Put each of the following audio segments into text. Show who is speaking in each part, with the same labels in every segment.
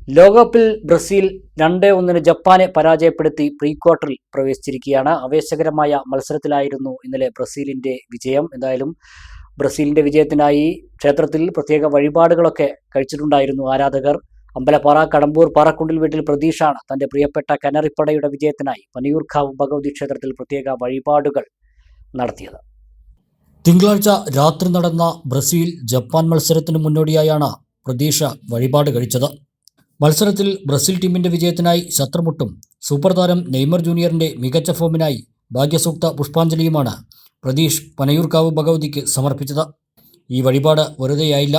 Speaker 1: ലോകകപ്പിൽ ബ്രസീൽ 2-1 ജപ്പാനെ പരാജയപ്പെടുത്തി പ്രീ ക്വാർട്ടറിൽ പ്രവേശിച്ചിരിക്കുകയാണ്. ആവേശകരമായ മത്സരത്തിലായിരുന്നു ഇന്നലെ ബ്രസീലിന്റെ വിജയം. എന്തായാലും ബ്രസീലിന്റെ വിജയത്തിനായി ക്ഷേത്രത്തിൽ പ്രത്യേക വഴിപാടുകളൊക്കെ കഴിച്ചിട്ടുണ്ടായിരുന്നു ആരാധകർ. അമ്പലപ്പാറ കടമ്പൂർ പാറക്കുണ്ടിൽ വീട്ടിൽ പ്രതീഷാണ് തന്റെ പ്രിയപ്പെട്ട കനറിപ്പടയുടെ വിജയത്തിനായി പനിയൂർക്കാവ് ഭഗവതി ക്ഷേത്രത്തിൽ പ്രത്യേക വഴിപാടുകൾ നടത്തിയത്. തിങ്കളാഴ്ച രാത്രി നടന്ന ബ്രസീൽ ജപ്പാൻ മത്സരത്തിന് മുന്നോടിയായാണ് പ്രതീഷ വഴിപാട് കഴിച്ചത്. മത്സരത്തിൽ ബ്രസീൽ ടീമിന്റെ വിജയത്തിനായി ശത്രുമുട്ടും സൂപ്പർ താരം നെയ്മർ ജൂനിയറിന്റെ മികച്ച ഫോമിനായി ഭാഗ്യസൂക്ത പുഷ്പാഞ്ജലിയുമാണ് പ്രതീഷ് പനയൂർക്കാവ് ഭഗവതിക്ക് സമർപ്പിച്ചത്. ഈ വഴിപാട് വെറുതെയായില്ല.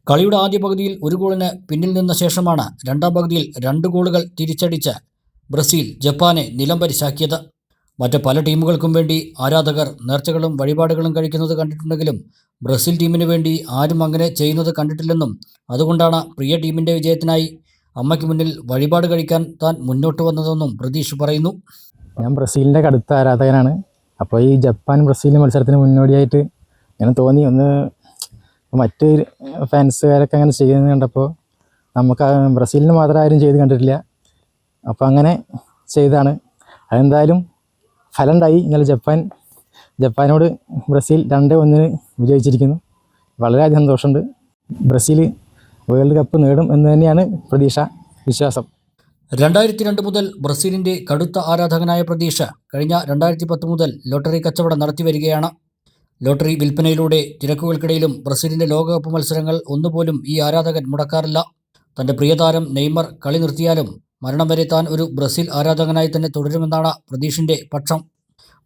Speaker 1: കളിയുടെ ആദ്യ പകുതിയിൽ ഒരു ഗോളിന് പിന്നിൽ നിന്ന ശേഷമാണ് രണ്ടാം പകുതിയിൽ 2 ഗോളുകൾ തിരിച്ചടിച്ച് ബ്രസീൽ ജപ്പാനെ നിലംപരിശാക്കിയത്. മറ്റ് പല ടീമുകൾക്കും വേണ്ടി ആരാധകർ നേർച്ചകളും വഴിപാടുകളും കഴിക്കുന്നത് കണ്ടിട്ടുണ്ടെങ്കിലും ബ്രസീൽ ടീമിന് വേണ്ടി ആരും അങ്ങനെ ചെയ്യുന്നത് കണ്ടിട്ടില്ലെന്നും അതുകൊണ്ടാണ് പ്രിയ ടീമിന്റെ വിജയത്തിനായി അമ്മയ്ക്ക് മുന്നിൽ വഴിപാട് കഴിക്കാൻ താൻ മുന്നോട്ട് വന്നതെന്നും പ്രതീഷ് പറയുന്നു.
Speaker 2: ഞാൻ ബ്രസീലിൻ്റെ കടുത്ത ആരാധകനാണ്. അപ്പോൾ ഈ ജപ്പാൻ ബ്രസീൽ മത്സരത്തിന് മുന്നോടിയായിട്ട് ഇങ്ങനെ തോന്നി, ഒന്ന് മറ്റ് ഫാൻസുകാരൊക്കെ അങ്ങനെ ചെയ്യുന്നത് കണ്ടപ്പോൾ നമുക്ക് ബ്രസീലിന് മാത്രം ആരും ചെയ്ത് കണ്ടിട്ടില്ല. അപ്പോൾ അങ്ങനെ ചെയ്താണ്. അതെന്തായാലും ഫലം ഉണ്ടായി. ഇന്നലെ ജപ്പാനോട് ബ്രസീൽ 2-1 വിജയിച്ചിരിക്കുന്നു. വളരെയധികം സന്തോഷമുണ്ട്. ബ്രസീൽ വേൾഡ് കപ്പ് നേടും എന്ന് തന്നെയാണ് വിശ്വാസം.
Speaker 1: 2002 മുതൽ ബ്രസീലിന്റെ കടുത്ത ആരാധകനായ പ്രതീഷ് കഴിഞ്ഞ 2010 മുതൽ ലോട്ടറി കച്ചവടം നടത്തി വരികയാണ്. ലോട്ടറി വിൽപ്പനയിലൂടെ തിരക്കുകൾക്കിടയിലും ബ്രസീലിന്റെ ലോകകപ്പ് മത്സരങ്ങൾ ഒന്നുപോലും ഈ ആരാധകൻ മുടക്കാറില്ല. തന്റെ പ്രിയതാരം നെയ്മർ കളി നിർത്തിയാലും മരണം വരെ താൻ ഒരു ബ്രസീൽ ആരാധകനായി തന്നെ തുടരുമെന്നാണ് പ്രതീഷിന്റെ പക്ഷം.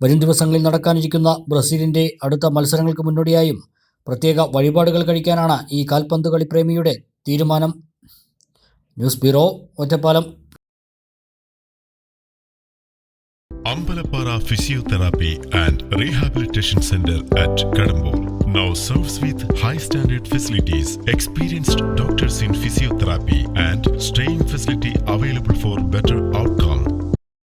Speaker 1: വരും ദിവസങ്ങളിൽ നടക്കാനിരിക്കുന്ന ബ്രസീലിന്റെ അടുത്ത മത്സരങ്ങൾക്ക് മുന്നോടിയായും പ്രത്യേക വഴിപാടുകൾ കഴിക്കാനാണ് ഈ കാൽപന്ത് കളിപ്രേമിയുടെ തീരുമാനം. News bureau, Ottapalam.
Speaker 3: Ambalappara Physiotherapy and Rehabilitation Center at Kadambur now serves with high standard facilities. Experienced doctors in physiotherapy